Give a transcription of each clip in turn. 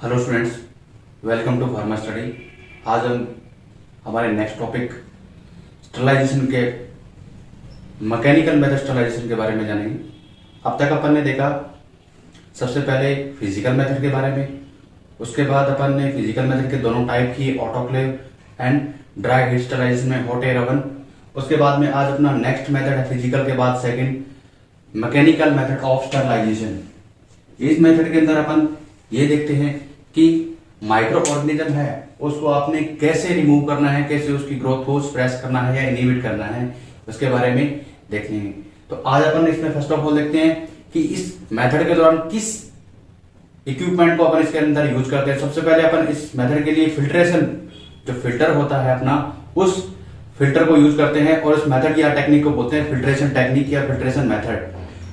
Hello students, welcome to pharma study. आज हम हमारे नेक्स्ट टॉपिक स्टरलाइजेशन के मैकेनिकल मेथड स्टरलाइजेशन के बारे में जानेंगे। अब तक अपन ने देखा सबसे पहले फिजिकल मेथड के बारे में, उसके बाद अपन ने फिजिकल मेथड के दोनों टाइप की, autoclave and dry heat sterilization में हॉट एयर ओवन। उसके बाद में आज अपना नेक्स्ट मेथड है फिजिकल के बाद second mechanical method of sterilization. इस मेथड के अंदर अपन ये देखते हैं कि माइक्रो ऑर्गेनिज्म है उसको आपने कैसे रिमूव करना है, कैसे उसकी ग्रोथ को स्प्रेस करना है या इनहिबिट करना है, उसके बारे में देखेंगे। तो आज अपन इसमें फर्स्ट ऑफ ऑल देखते हैं कि इस मेथड के दौरान किस इक्विपमेंट को अपन इसके अंदर यूज करते हैं। सबसे पहले अपन इस मेथड के लिए फिल्ट्रेशन, जो फिल्टर होता है अपना, उस फिल्टर को यूज करते हैं और इस मेथड या टेक्निक को बोलते हैं फिल्ट्रेशन टेक्निक या फिल्ट्रेशन मेथड।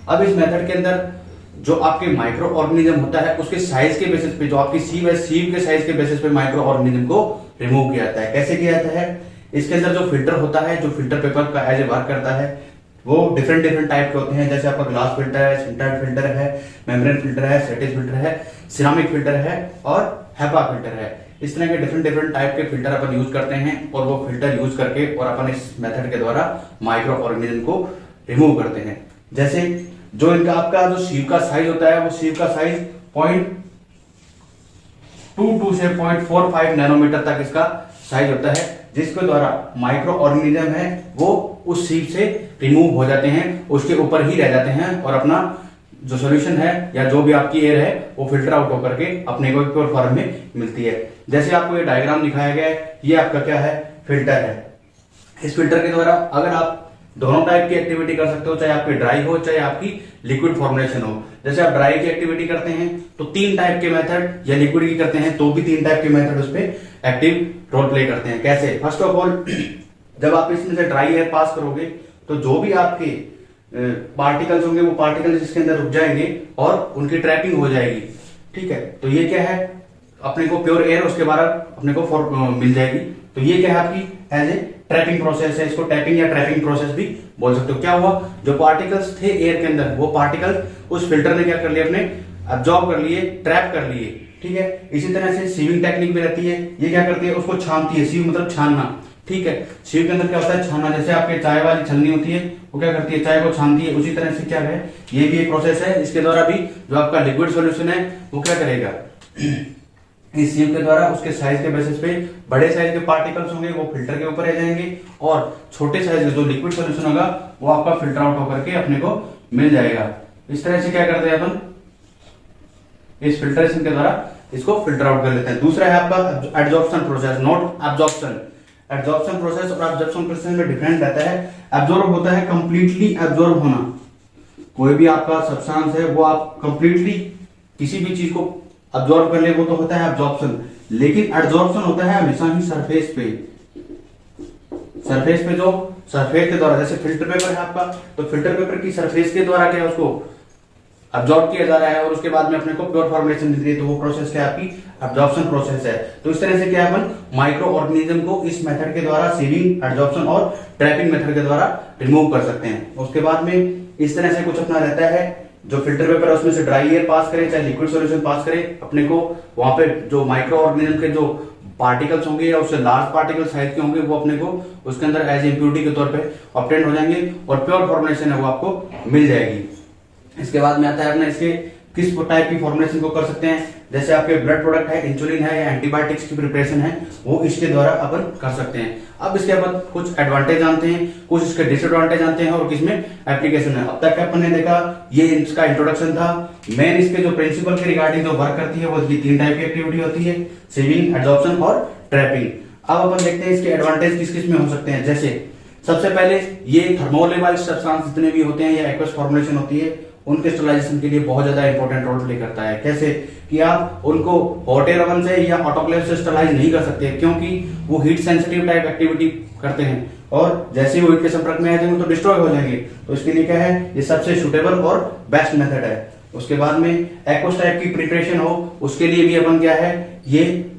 अब इस मेथड के अंदर जो आपके माइक्रो ऑर्गेनिज्म होता है उसके साइज के बेसिस पे, जो आपकी सीव है, सीव के साइज के बेसिस पे माइक्रो ऑर्गेनिज्म को रिमूव किया जाता है। कैसे किया जाता है? इसके अंदर जो फिल्टर होता है, जो फिल्टर पेपर का एज ए वर्क करता है, वो डिफरेंट टाइप के होते हैं। जैसे आपका ग्लास फिल्टर है, सिंटर्ड फिल्टर है, मेम्ब्रेन फिल्टर है, सेटिस फिल्टर है, सिरामिक फिल्टर है और हैपा फिल्टर है। इस तरह के डिफरेंट टाइप के फिल्टर अपन यूज करते हैं और वो फिल्टर यूज करके और अपन इस मेथड के द्वारा माइक्रो ऑर्गेनिज्म को रिमूव करते हैं। जैसे जो इनका आपका जो सीव का साइज होता है, वो सीव का साइज 0.22 से 0.45 नैनोमीटर तक इसका साइज होता है, जिसके द्वारा माइक्रो ऑर्गेनिज्म है वो उस सीव से रिमूव हो जाते हैं, उसके ऊपर ही रह जाते हैं और अपना जो सॉल्यूशन है या जो भी आपकी एयर है वो फिल्टर आउट होकर के अपने को प्योर फॉर्म में मिलती है। जैसे आपको ये डायग्राम दिखाया गया है, ये आपका क्या है? फिल्टर है। इस फिल्टर के द्वारा अगर आप दोनों टाइप की एक्टिविटी कर सकते हो, चाहे आपकी ड्राई हो चाहे आपकी लिक्विड फॉर्मुलेशन हो। जैसे आप ड्राई की एक्टिविटी करते हैं तो 3 टाइप के मेथड, या लिक्विड की करते हैं तो भी 3 टाइप के मेथड उस पर एक्टिव रोल प्ले करते हैं। कैसे? फर्स्ट ऑफ ऑल, जब आप इसमें से ड्राई एयर पास करोगे तो जो भी आपके पार्टिकल्स होंगे वो पार्टिकल्स इसके अंदर रुक जाएंगे और उनकी ट्रैपिंग हो जाएगी। ठीक है, तो ये क्या है? अपने को प्योर एयर उसके बाद अपने को मिल जाएगी। तो ये क्या है? आपकी एज ए ट्रैपिंग प्रोसेस है। इसको टैपिंग या ट्रैपिंग प्रोसेस भी बोल सकते हो। क्या हुआ? जो पार्टिकल्स थे एयर के अंदर, वो पार्टिकल्स उस फिल्टर ने क्या कर लिया? अपने अब्जॉर्ब कर लिए, ट्रैप कर लिए। ठीक है, इसी तरह से सीविंग टेक्निक भी रहती है। ये क्या करती है? उसको छानती है। सीव मतलब छानना। ठीक है, सीव के अंदर क्या होता है? छानना। जैसे आपके चाय वाली छलनी होती है, वो क्या करती है? चाय को छानती है। उसी तरह से क्या है, ये भी एक प्रोसेस है। इसके द्वारा भी जो आपका लिक्विड सोल्यूशन है वो क्या करेगा? इस सीव के द्वारा उसके साइज के बेसिस पे बड़े साइज के पार्टिकल्स होंगे वो फिल्टर के ऊपर रह जाएंगे और छोटे साइज का जो लिक्विड सोल्यूशन होगा वो आपका फिल्टर आउट होकर के अपने को मिल जाएगा। इस तरह से क्या करते हैं अपन? इस फिल्ट्रेशन के द्वारा इसको फिल्टर आउट कर लेते हैं। दूसरा है आपका absorption process, not absorption. Absorption process और एब्जॉर्प्शन प्रोसेस में डिफरेंट रहता है। एब्जॉर्ब होता है कंप्लीटली एब्जॉर्ब होना। कोई भी आपका सब्सटेंस है वो आप कंप्लीटली किसी भी चीज को अब्जॉर्ब कर ले, वो तो होता है एब्जॉर्प्शन। लेकिन एडजॉर्प्शन होता है हमेशा ही सरफेस पे। सरफेस पे जो सरफेस के द्वारा, जैसे फिल्टर पेपर है आपका, तो फिल्टर पेपर की सरफेस के द्वारा क्या है? उसको अब्जॉर्ब किया जा रहा है और उसके बाद में अपने को प्योर फॉर्मुलेशन मिलती है। तो वो प्रोसेस क्या है? आपकी एब्जॉर्प्शन प्रोसेस है। तो इस तरह से क्या है, अपन माइक्रो ऑर्गेनिज्म को इस मेथड के द्वारा, सीविंग, एब्जॉर्प्शन और ट्रैपिंग मेथड के द्वारा रिमूव कर सकते हैं। उसके बाद में इस तरह से कुछ अपना रहता है, जो फिल्टर पेपर है उसमें से ड्राई एयर पास करे चाहे लिक्विड सॉल्यूशन पास करे, अपने को वहां पे जो माइक्रो ऑर्गेनिज्म के जो पार्टिकल्स होंगे या उससे लार्ज पार्टिकल साइज के होंगे वो अपने को उसके अंदर एज इम्प्योरिटी के तौर पे ऑब्टेन हो जाएंगे और प्योर फॉर्मुलेशन है वो आपको मिल जाएगी। इसके बाद में आता है अपने इसके किस टाइप की फॉर्मुलेशन को कर सकते हैं। जैसे आपके ब्लड प्रोडक्ट है, इंसुलिन है या एंटीबायोटिक्स की प्रिपरेशन है, वो इसके द्वारा अपन कर सकते हैं। अब इसके बाद कुछ एडवांटेज जानते हैं, कुछ इसके डिसएडवांटेज जानते हैं और किसमें एप्लीकेशन है। अब तक अपन ने देखा, ये इसका इंट्रोडक्शन था। मेन इसके जो प्रिंसिपल के रिगार्डिंग जो वर्क करती है वो 3 टाइप की एक्टिविटी होती है, सीविंग, एब्जॉर्प्शन और ट्रैपिंग। अब अपन देखते हैं इसके एडवांटेज किस किस में हो सकते हैं। जैसे सबसे पहले ये थर्मोलेबाइल सब्सटेंस जितने भी होते हैं या एक्वस फॉर्मुलेशन होती है उनके स्टरलाइजेशन के लिए बहुत ज्यादा इंपॉर्टेंट रोल प्ले करता है। कैसे कि आप उनको हॉट एयर ओवन से या ऑटोक्लेव से स्टरलाइज नहीं कर सकते, क्योंकि वो हीट सेंसिटिव टाइप एक्टिविटी करते हैं और जैसे ही वो हीट के संपर्क में आ जाएंगे तो डिस्ट्रॉय हो जाएंगे। तो इसके लिए क्या है, ये सबसे सुटेबल और बेस्ट मेथड है। उसके बाद में एक्वस टाइप की प्रिपरेशन हो उसके लिए भी अपन क्या है, ये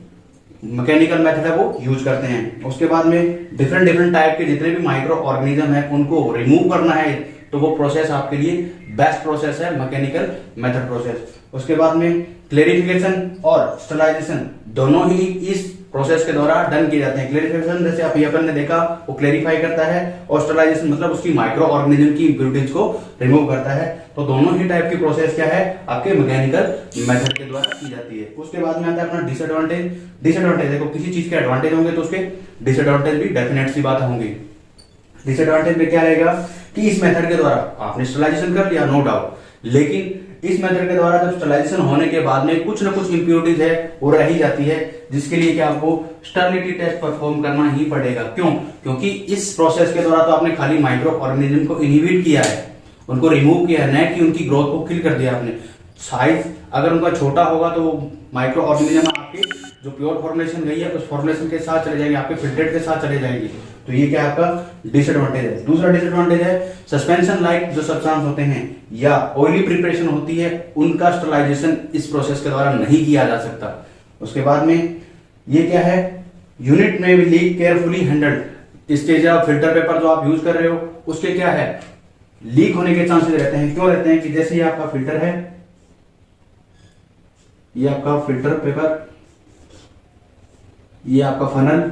मैकेनिकल मेथड है वो यूज करते हैं। उसके बाद में डिफरेंट टाइप के जितने भी माइक्रो ऑर्गेनिज्म है उनको रिमूव करना है तो वो प्रोसेस आपके लिए बेस्ट प्रोसेस है मैकेनिकल मेथड प्रोसेस। उसके बाद में क्लेरिफिकेशन और स्टरलाइजेशन दोनों ही इस प्रोसेस के द्वारा डन किए जाते हैं। क्लेरिफिकेशन जैसे आप अपन ने देखा वो क्लेरिफाई करता है, और स्टरलाइजेशन मतलब उसकी माइक्रो ऑर्गेनिज्म की इम्प्योरिटीज को रिमूव करता है। तो दोनों ही टाइप की प्रोसेस क्या है आपके मैकेनिकल मेथड के द्वारा की जाती है। उसके बाद में आता है अपना डिसएडवांटेज। डिसएडवांटेज देखो, किसी चीज के एडवांटेज होंगे तो उसके डिसएडवांटेज भी डेफिनेट सी बात होंगी। डिसएडवांटेज में क्या रहेगा कि इस मेथड के द्वारा आपने स्टरलाइजेशन कर लिया नो डाउट, लेकिन इस मेथड के द्वारा जब स्टरलाइजेशन होने के बाद में कुछ ना कुछ इंप्योरिटीज है वो रह ही जाती है, जिसके लिए क्या आपको स्टरलिटी टेस्ट परफॉर्म करना ही पड़ेगा। क्यों? क्योंकि इस प्रोसेस के द्वारा तो आपने खाली माइक्रो ऑर्गेनिज्म को इनहिबिट किया है, उनको रिमूव किया है, न कि उनकी ग्रोथ को किल कर दिया आपने। साइज अगर उनका छोटा होगा तो माइक्रो ऑर्गेनिज्म आपके जो प्योर फॉर्मुलेशन गई है उस फॉर्मुलेशन के साथ चले जाएंगे, आपके फिल्ट्रेट के साथ चले जाएंगे। तो ये क्या आपका डिसएडवांटेज है। दूसरा डिसएडवांटेज है सस्पेंशन लाइक जो सब्सटेंस होते हैं या ऑयली प्रिपरेशन होती है उनका स्टरलाइजेशन इस प्रोसेस के द्वारा नहीं किया जा सकता। उसके बाद में ये क्या है, यूनिट में भी leak carefully handled. Stage of filter paper जो आप यूज कर रहे हो उसके क्या है लीक होने के चांसेस रहते हैं। क्यों रहते हैं कि जैसे ये आपका फिल्टर है, ये आपका फिल्टर पेपर, ये आपका फनल,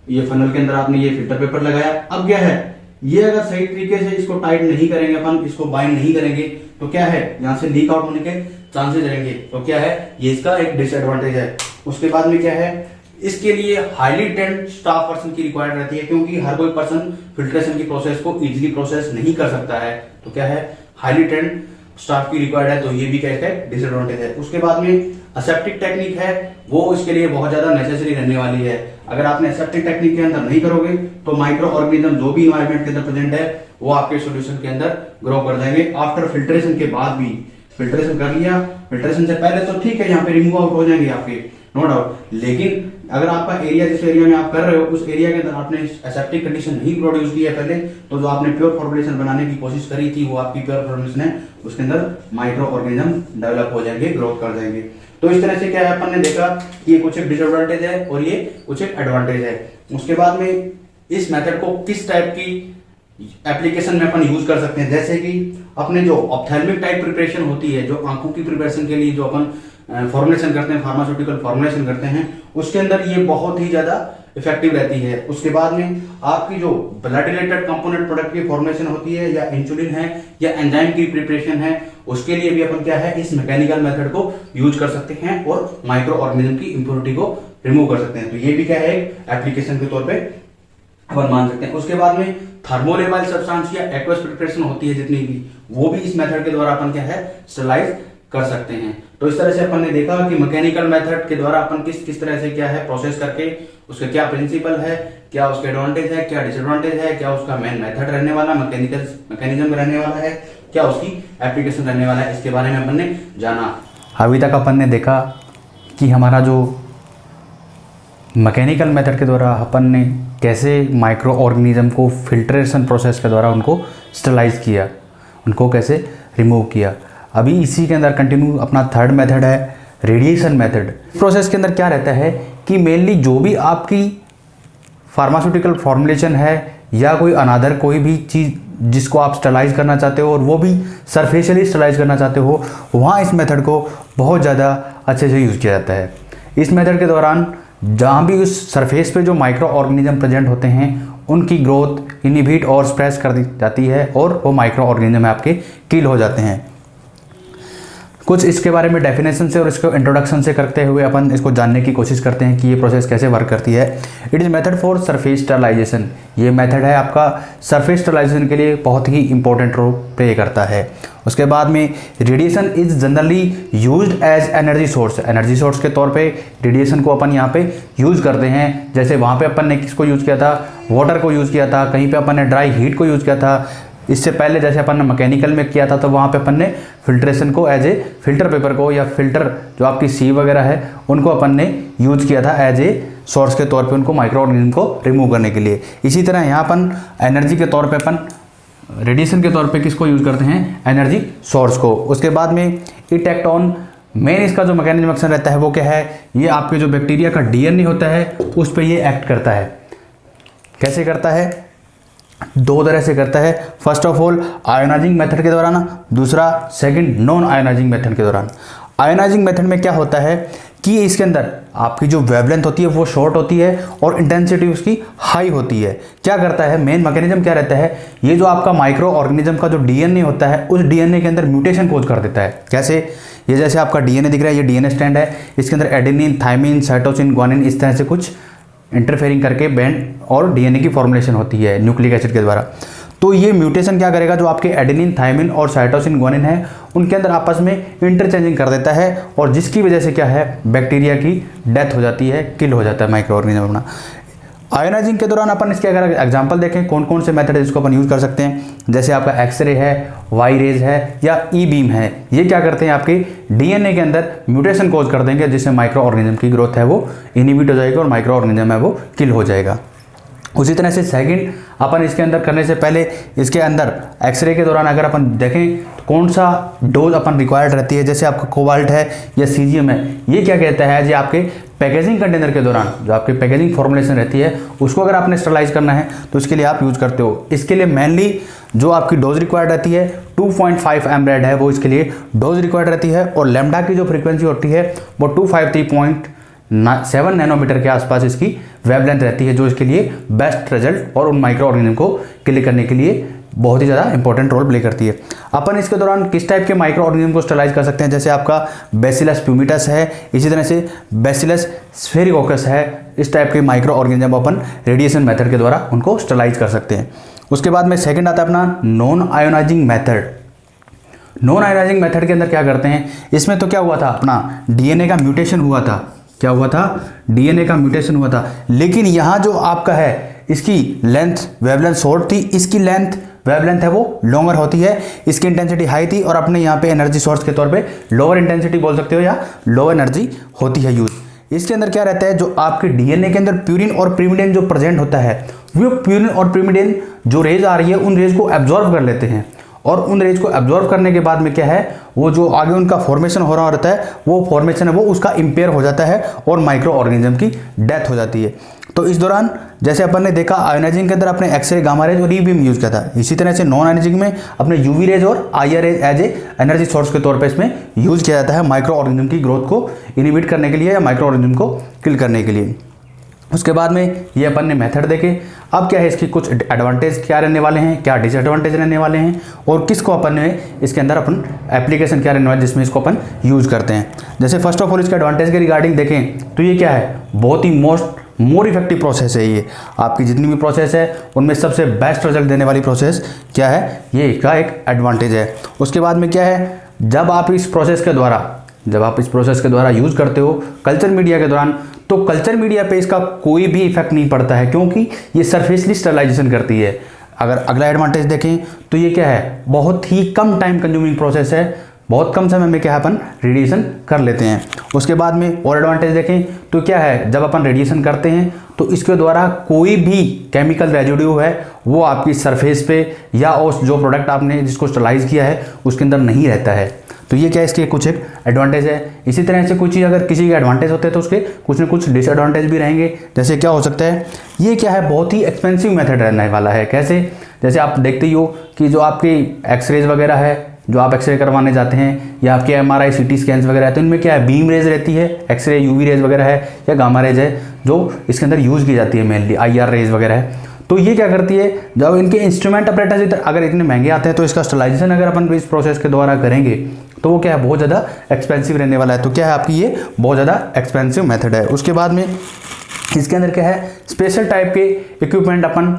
ये फनल के अंदर आपने ये फिल्टर पेपर लगाया। अब क्या है, ये अगर सही तरीके से इसको टाइट नहीं करेंगे अपन, इसको बाइंड नहीं करेंगे तो क्या है यहां से लीक आउट होने के चांसेस रहेंगे। तो क्या है ये इसका एक डिसएडवांटेज है। उसके बाद में क्या है, इसके लिए हाईली ट्रेंड स्टाफ पर्सन की रिक्वायर्ड रहती है, क्योंकि हर कोई पर्सन फिल्ट्रेशन की प्रोसेस को इजीली प्रोसेस नहीं कर सकता है। तो क्या है हाईली ट्रेंड स्टाफ की रिक्वायर्ड है, तो ये भी क्या है डिसएडवांटेज है। उसके बाद में असेप्टिक टेक्निक है वो इसके लिए बहुत ज्यादा नेसेसरी रहने वाली है। अगर आपने असेप्टिक टेक्निक के अंदर नहीं करोगे तो माइक्रो ऑर्गेनिज्म जो भी इन्वायरमेंट के अंदर प्रेजेंट है वो आपके सॉल्यूशन के अंदर ग्रो कर जाएंगे। आफ्टर फिल्ट्रेशन के बाद भी, फिल्ट्रेशन कर लिया, फिल्ट्रेशन से पहले तो ठीक है यहाँ पे रिमूव आउट हो जाएंगे आपके नो डाउट, लेकिन अगर आपका एरिया जिस एरिया में आप कर रहे हो उस एरिया के अंदर आपने एसेप्टिक कंडीशन नहीं प्रोड्यूस की है पहले, तो जो आपने प्योर फॉर्मुलेशन बनाने की कोशिश करी थी वो आपकी प्योर फॉर्मुलेशन है, उसके अंदर माइक्रो ऑर्गेनिज्म डेवलप हो जाएंगे, ग्रोथ कर जाएंगे। तो इस तरह से क्या है अपन ने देखा कि ये कुछ एक डिसएडवांटेज है और ये कुछ एक एडवांटेज है। उसके बाद में इस मेथड को किस टाइप की एप्लीकेशन में अपन यूज कर सकते हैं, जैसे कि अपने जो ऑप्थेल्मिक टाइप प्रिपरेशन होती है, जो आंखों की प्रिपरेशन के लिए जो अपन फॉर्मुलेशन करते हैं, फार्मास्यूटिकल फॉर्मुलेशन करते हैं, उसके अंदर ये बहुत ही ज्यादा इफेक्टिव रहती है। उसके बाद में आपकी जो ब्लड रिलेटेड कंपोनेंट प्रोडक्ट की फॉर्मुलेशन होती है या इंसुलिन है या एंजाइम की प्रिपरेशन है, उसके लिए भी अपन क्या है इस मैकेनिकल मेथड को यूज कर सकते हैं और माइक्रो ऑर्गेनिज्म की इंप्योरिटी को रिमूव कर सकते हैं। तो ये भी क्या है एक एप्लीकेशन के तौर पे अपन मान सकते हैं। उसके बाद में थर्मोलेबाइल सब्सटेंस या एक्वस प्रिपरेशन होती है जितनी भी, वो भी इस मेथड के द्वारा अपन क्या है स्टरलाइज कर सकते हैं। तो इस तरह से अपन ने देखा कि मैकेनिकल मेथड के द्वारा अपन किस तरह से क्या है प्रोसेस करके उसके क्या प्रिंसिपल है, क्या उसके एडवांटेज है, क्या डिसएडवांटेज है, क्या उसका मेन मेथड रहने वाला मैकेनिज्म रहने वाला है, क्या उसकी एप्लीकेशन रहने वाला है, इसके बारे में अपन ने जाना। अभी तक अपन ने देखा कि हमारा जो मैकेनिकल मेथड के द्वारा अपन ने कैसे माइक्रो ऑर्गेनिज्म को फिल्ट्रेशन प्रोसेस के द्वारा उनको स्टरलाइज किया, उनको कैसे रिमूव किया। अभी इसी के अंदर कंटिन्यू अपना थर्ड मेथड है रेडिएशन मेथड। प्रोसेस के अंदर क्या रहता है कि मेनली जो भी आपकी फार्मास्यूटिकल फॉर्मुलेशन है या कोई अनादर कोई भी चीज़ जिसको आप स्टरलाइज करना चाहते हो और वो भी सरफेशियली स्टरलाइज करना चाहते हो, वहाँ इस मेथड को बहुत ज़्यादा अच्छे से यूज़ किया जाता है। इस मेथड के दौरान जहाँ भी उस सरफेस पे जो माइक्रो ऑर्गेनिज्म प्रेजेंट होते हैं उनकी ग्रोथ इनहिबिट और स्प्रेस कर दी जाती है और वो माइक्रो ऑर्गेनिज्म आपके किल हो जाते हैं। कुछ इसके बारे में डेफिनेशन से और इसको इंट्रोडक्शन से करते हुए अपन इसको जानने की कोशिश करते हैं कि ये प्रोसेस कैसे वर्क करती है। It is method for surface sterilization. ये मेथड है आपका सरफेस स्टरलाइजेशन के लिए बहुत ही इंपॉर्टेंट रोल प्ले करता है। उसके बाद में radiation is generally used as energy source. Energy source के तौर पे रेडिएशन को अपन यहाँ पे यूज़ करते हैं। जैसे वहाँ पे अपन ने किसको यूज़ किया था, वाटर को यूज़ किया था, कहीं पे अपन ने ड्राई हीट को यूज़ किया था। इससे पहले जैसे अपन ने मैकेनिकल में किया था तो वहाँ पे अपन ने फिल्ट्रेशन को एज ए फिल्टर पेपर को या फिल्टर जो आपकी सी वगैरह है उनको अपन ने यूज़ किया था एज ए सोर्स के तौर पे उनको माइक्रो ऑर्गेनिज्म को रिमूव करने के लिए। इसी तरह यहाँ अपन एनर्जी के तौर पे अपन रेडिएशन के तौर पे किसको यूज़ करते हैं, एनर्जी सोर्स को। उसके बाद में इट एक्ट ऑन, मेन इसका जो मैकेनिज्म एक्शन रहता है वो क्या है, ये आपके जो बैक्टीरिया का डीएनए होता है उस पर ये एक्ट करता है। कैसे करता है, दो तरह से करता है। First of all ionizing method के दौरान, दूसरा सेकंड नॉन आयोनाइजिंग मेथड के दौरान। आयोनाइजिंग मेथड में क्या होता है कि इसके अंदर आपकी जो वेवलेंथ होती है वो शॉर्ट होती है और इंटेंसिटी उसकी हाई होती है। क्या करता है, मेन मैकेनिज्म क्या रहता है, ये जो आपका माइक्रो ऑर्गेनिज्म का जो डीएनए होता है उस डीएनए के अंदर म्यूटेशन कोज कर देता है। कैसे, ये जैसे आपका डीएनए दिख रहा है, ये डीएनए स्ट्रैंड है, इसके अंदर एडेनिन, थाइमिन, साइटोसिन, ग्वानिन इस तरह से कुछ इंटरफेयरिंग करके बैंड और डीएनए की फॉर्मेशन होती है न्यूक्लिक एसिड के द्वारा। तो ये म्यूटेशन क्या करेगा, जो आपके एडेनिन, थाइमिन और साइटोसिन, ग्वानिन है उनके अंदर आपस में इंटरचेंजिंग कर देता है और जिसकी वजह से क्या है, बैक्टीरिया की डेथ हो जाती है, किल हो जाता है माइक्रो ऑर्गेनिज्म अपना। आयोनाइजिंग के दौरान अपन इसके अगर एग्जांपल देखें कौन कौन से मेथड है जिसको अपन यूज़ कर सकते हैं, जैसे आपका एक्सरे है, वाई रेज है या ई बीम है। ये क्या करते हैं, आपके डीएनए के अंदर म्यूटेशन कोज कर देंगे जिससे माइक्रो ऑर्गेनिज्म की ग्रोथ है वो इनहिबिट हो जाएगी और माइक्रो ऑर्गेनिज्म है वो किल हो जाएगा। उसी तरह से सेकंड अपन इसके अंदर करने से पहले इसके अंदर एक्सरे के दौरान अगर अपन देखें तो कौन सा डोज अपन रिक्वायर्ड रहती है, जैसे आपका कोबाल्ट है या सीजियम है, ये क्या कहता है जी आपके पैकेजिंग कंटेनर के दौरान जो आपकी पैकेजिंग फॉर्मुलेशन रहती है उसको अगर आपने स्टरलाइज करना है तो इसके लिए आप यूज़ करते हो। इसके लिए मेनली जो आपकी डोज रिक्वायर्ड रहती है 2.5 एमरेड है वो इसके लिए डोज रिक्वायर्ड रहती है और लैम्डा की जो फ्रीक्वेंसी होती है वो 253.7 नैनोमीटर के आसपास इसकी वेवलेंथ रहती है, जो इसके लिए बेस्ट रिजल्ट और उन माइक्रो ऑर्गेनिज्म को किल करने के लिए बहुत ही ज़्यादा इंपॉर्टेंट रोल प्ले करती है। अपन इसके दौरान किस टाइप के माइक्रो ऑर्गेनिज्म को स्टरलाइज कर सकते हैं, जैसे आपका बैसिलस प्यूमिटस है, इसी तरह से बैसिलस स्फेरिकोकस है, इस टाइप के माइक्रो ऑर्गेनिज्म अपन रेडिएशन मेथड के द्वारा उनको स्टरलाइज कर सकते हैं। उसके बाद में सेकंड आता है अपना non ionizing method. Non ionizing method के अंदर क्या करते हैं, इसमें तो क्या हुआ था, अपना डीएनए का म्यूटेशन हुआ था। क्या हुआ था, डीएनए का म्यूटेशन हुआ था, लेकिन यहाँ जो आपका है इसकी लेंथ वेवलेंथ शॉर्ट थी, इसकी लेंथ वेवलेंथ है वो लॉन्गर होती है, इसकी इंटेंसिटी हाई थी और अपने यहाँ पे एनर्जी सोर्स के तौर पे लोअर इंटेंसिटी बोल सकते हो या लो एनर्जी होती है यूज। इसके अंदर क्या रहता है, जो आपके डीएनए के अंदर प्यूरिन और प्रिमिडिन जो प्रेजेंट होता है वो प्यूरिन और प्रिमिडिन जो रेज आ रही है उन रेज को एब्जॉर्ब कर लेते हैं और उन रेज को एब्जॉर्ब करने के बाद में क्या है, वो जो आगे उनका फॉर्मेशन हो रहा रहता है वो फॉर्मेशन है वो उसका इम्पेयर हो जाता है और माइक्रो ऑर्गेनिज्म की डेथ हो जाती है। तो इस दौरान जैसे अपन ने देखा आयोनाइजिंग के अंदर अपने एक्सरे, गामा रेज और ई बीम यूज़ किया था, इसी तरह से नॉन आयोनाइजिंग में अपने यूवी रेज और IR rays as a energy source के तौर पे इसमें यूज़ किया जाता है माइक्रो ऑर्गेनिज्म की ग्रोथ को इनहिबिट करने के लिए या माइक्रो ऑर्गेनिज्म को किल करने के लिए। उसके बाद में ये अपन ने मेथड देखे। अब क्या है, इसकी कुछ एडवांटेज क्या रहने वाले हैं, क्या डिसएडवांटेज रहने वाले हैं और किसको अपन ने इसके अंदर अपन एप्लीकेशन क्या रहने वाले जिसमें इसको अपन यूज़ करते हैं। जैसे फर्स्ट ऑफ ऑल इसके एडवांटेज के रिगार्डिंग देखें तो ये क्या है, बहुत ही मोर इफेक्टिव प्रोसेस है। ये आपकी जितनी भी प्रोसेस है उनमें सबसे बेस्ट रिजल्ट देने वाली प्रोसेस क्या है, ये इसका एक एडवांटेज है। उसके बाद में क्या है, जब आप इस प्रोसेस के द्वारा यूज़ करते हो कल्चर मीडिया के दौरान, तो कल्चर मीडिया पे इसका कोई भी इफेक्ट नहीं पड़ता है क्योंकि ये सरफेसली स्टरलाइजेशन करती है। अगर अगला एडवांटेज देखें तो ये क्या है, बहुत ही कम टाइम कंज्यूमिंग प्रोसेस है, बहुत कम समय में क्या है अपन रेडिएशन कर लेते हैं। उसके बाद में और एडवांटेज देखें तो क्या है, जब अपन रेडिएशन करते हैं तो इसके द्वारा कोई भी केमिकल रेजिड्यू है वो आपकी सरफेस पे या उस जो प्रोडक्ट आपने जिसको स्टरलाइज किया है उसके अंदर नहीं रहता है। तो ये क्या है, इसके कुछ एक एडवांटेज है। इसी तरह से कुछ चीज़ अगर किसी के एडवांटेज होते हैं तो उसके कुछ ना कुछ डिसएडवांटेज भी रहेंगे। जैसे क्या हो सकता है, ये क्या है, बहुत ही एक्सपेंसिव मेथड रहने वाला है। कैसे, जैसे आप देखते ही हो कि जो आपकी एक्सरेज वगैरह है, जो आप एक्सरे करवाने जाते हैं या आपके एमआरआई, सीटी स्कैन्स वगैरह है, तो इनमें क्या है, बीम रेज रहती है, एक्सरे यूवी रेज वगैरह है या गामा रेज है जो इसके अंदर यूज़ की जाती है, मेनली आईआर रेज वगैरह है। तो ये क्या करती है, जब इनके इंस्ट्रूमेंट अपरेटस अगर इतने महंगे आते हैं तो इसका स्टरलाइजेशन अगर अपन इस प्रोसेस के द्वारा करेंगे तो वो क्या है, बहुत ज़्यादा एक्सपेंसिव रहने वाला है। तो क्या है, आपकी ये बहुत ज़्यादा एक्सपेंसिव मेथड है। उसके बाद में इसके अंदर क्या है, स्पेशल टाइप के इक्विपमेंट अपन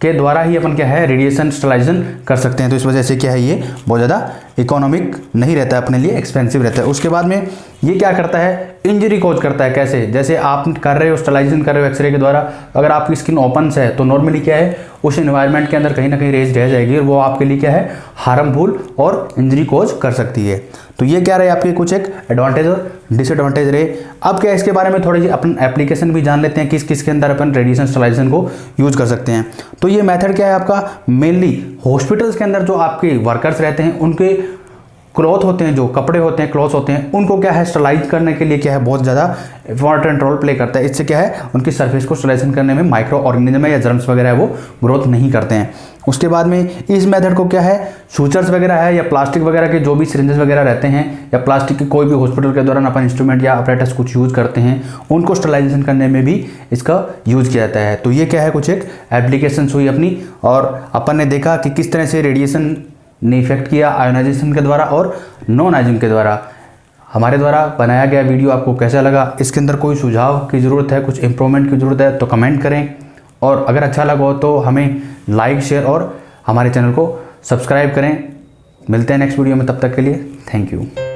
के द्वारा ही अपन क्या है रेडिएशन स्टरलाइजेशन कर सकते हैं। तो इस वजह से क्या है, ये बहुत ज़्यादा इकोनॉमिक नहीं रहता है, अपने लिए एक्सपेंसिव रहता है। उसके बाद में ये क्या करता है, इंजरी कोज करता है। कैसे, जैसे आप कर रहे हो स्टरलाइजेशन कर रहे हो एक्सरे के द्वारा, अगर आपकी स्किन ओपन है तो नॉर्मली क्या है, उस एनवायरनमेंट के अंदर कहीं ना कहीं रेज रह जाएगी और वो आपके लिए क्या है, हार्मफुल और इंजरी कोज कर सकती है। तो ये क्या रहे आपके कुछ एक एडवांटेज और डिसएडवांटेज रहे। अब क्या इसके बारे में थोड़ी सी अपन एप्लीकेशन भी जान लेते हैं, किस किस के अंदर अपन रेडिएशन स्टरलाइजेशन को यूज़ कर सकते हैं। तो ये मेथड क्या है आपका, मेनली हॉस्पिटल्स के अंदर जो आपके वर्कर्स रहते हैं उनके क्लॉथ होते हैं, जो कपड़े होते हैं, क्लॉथ होते हैं, उनको क्या है स्टरलाइज करने के लिए क्या है बहुत ज़्यादा इंपॉर्टेंट रोल प्ले करता है। इससे क्या है उनकी सरफेस को स्टरलाइजेशन करने में माइक्रो ऑर्गेनिज्म है या जर्म्स वगैरह है वो ग्रोथ नहीं करते हैं। उसके बाद में इस मेथड को क्या है सूचर्स वगैरह है या प्लास्टिक वगैरह के जो भी सिरिंजेस वगैरह रहते हैं या प्लास्टिक के कोई भी हॉस्पिटल के दौरान अपन इंस्ट्रूमेंट या अपरेटस कुछ यूज़ करते हैं उनको स्टरलाइजेशन करने में भी इसका यूज़ किया जाता है। तो ये क्या है कुछ एक एप्लीकेशन हुई अपनी, और अपन ने देखा कि किस तरह से रेडिएशन ने इफेक्ट किया आयोनाइजेशन के द्वारा और नॉन आयोनाइजिंग के द्वारा। हमारे द्वारा बनाया गया वीडियो आपको कैसा लगा, इसके अंदर कोई सुझाव की ज़रूरत है, कुछ इंप्रूवमेंट की ज़रूरत है तो कमेंट करें, और अगर अच्छा लगा हो तो हमें लाइक शेयर और हमारे चैनल को सब्सक्राइब करें। मिलते हैं नेक्स्ट वीडियो में, तब तक के लिए थैंक यू।